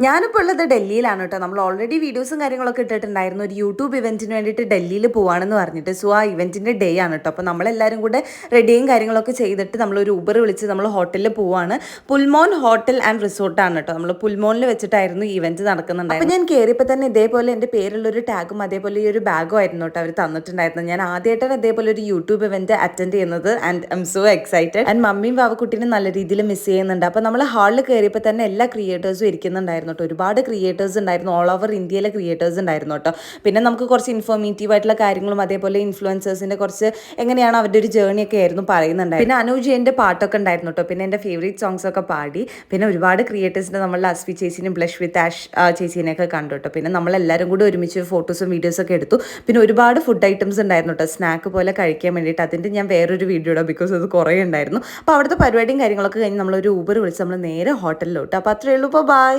ഞാനിപ്പോൾ ഉള്ളത് ഡൽഹിയിലാണ് കേട്ടോ. നമ്മൾ ഓൾറെഡി വീഡിയോസും കാര്യങ്ങളൊക്കെ ഇട്ടിട്ടുണ്ടായിരുന്നു. ഒരു യൂട്യൂബ് ഇവന്റിന് വേണ്ടിയിട്ട് ഡൽഹിയിൽ പോവാണെന്ന് പറഞ്ഞിട്ട്. സോ ആ ഇവന്റിന്റെ ഡേ ആണ് കേട്ടോ. അപ്പോൾ നമ്മളെല്ലാവരും കൂടെ റെഡിയും കാര്യങ്ങളൊക്കെ ചെയ്തിട്ട് നമ്മളൊരു ഊബർ വിളിച്ച് നമ്മൾ ഹോട്ടലിൽ പോവാണ്. പുൽമോൻ ഹോട്ടൽ ആൻഡ് റിസോർട്ടാണ് കേട്ടോ. നമ്മൾ പുൽമോനിൽ വെച്ചിട്ടായിരുന്നു ഇവന്റ് നടക്കുന്നുണ്ടായിരുന്നു. അപ്പോൾ ഞാൻ കയറിയപ്പോൾ തന്നെ ഇതേപോലെ എൻ്റെ പേരുള്ളൊരു ടാഗും അതേപോലെ ഈ ഒരു ബാഗും ആയിരുന്നു കേട്ടോ അവർ തന്നിട്ടുണ്ടായിരുന്നു. ഞാൻ ആദ്യമായിട്ടാണ് ഇതേപോലെ ഒരു യൂട്യൂബ് ഇവന്റ് അറ്റൻഡ് ചെയ്യുന്നത്. And I M so excited. And മമ്മിയും വാവക്കുട്ടീനെ നല്ല രീതിയിൽ മിസ് ചെയ്യുന്നുണ്ട്. അപ്പോൾ നമ്മൾ ഹാളിൽ കയറിയപ്പോൾ തന്നെ എല്ലാ ക്രിയേറ്റേഴ്സും ഇരിക്കുന്നുണ്ടായിരുന്നു. ഒരുപാട് ക്രിയേറ്റേഴ്സ് ഉണ്ടായിരുന്നു. ഓൾ ഓവർ ഇന്ത്യയിലെ ക്രിയേറ്റേഴ്സ് ഉണ്ടായിരുന്നു കേട്ടോ. പിന്നെ നമുക്ക് കുറച്ച് ഇൻഫോർമേറ്റീവ് ആയിട്ടുള്ള കാര്യങ്ങളും അതേപോലെ ഇൻഫ്ലുവൻസേഴ്സിന്റെ കുറച്ച് എങ്ങനെയാണ് അവരുടെ ഒരു ജേർണി ഒക്കെ ആയിരുന്നു പറയുന്നുണ്ടായിരുന്നു. പിന്നെ അനുജന്റെ പാട്ടൊക്കെ ഉണ്ടായിരുന്നു കേട്ടോ. പിന്നെ എൻ്റെ ഫേവറേറ്റ് സോങ്സ് ഒക്കെ പാടി. പിന്നെ ഒരുപാട് ക്രിയേറ്റേഴ്സിന്റെ നമ്മൾ അസ്വി ചേച്ചിനും ബ്ലഷ് വിത്ത് ആഷ് ചേച്ചീനെയൊക്കെ കണ്ടു കേട്ടോ. പിന്നെ നമ്മളെല്ലാവരും കൂടി ഒരുമിച്ച് ഫോട്ടോസും വീഡിയോസൊക്കെ എടുത്തു. പിന്നെ ഒരുപാട് ഫുഡ് ഐറ്റംസ് ഉണ്ടായിരുന്നു കേട്ടോ. സ്നാക്ക് പോലെ കഴിക്കാൻ വേണ്ടിയിട്ട്. അതിൻ്റെ ഞാൻ വേറൊരു വീഡിയോ ഇടാം, ബിക്കോസ് അത് കുറേ ഉണ്ടായിരുന്നു. അപ്പോൾ അവിടുത്തെ പരിപാടിയും കാര്യങ്ങളൊക്കെ കഴിഞ്ഞ് നമ്മളൊരു ഊബർ വിളിച്ച് നമ്മൾ നേരെ ഹോട്ടലിലോട്ട്. അപ്പോൾ അത്രയേ ഉള്ളൂ. ബൈ.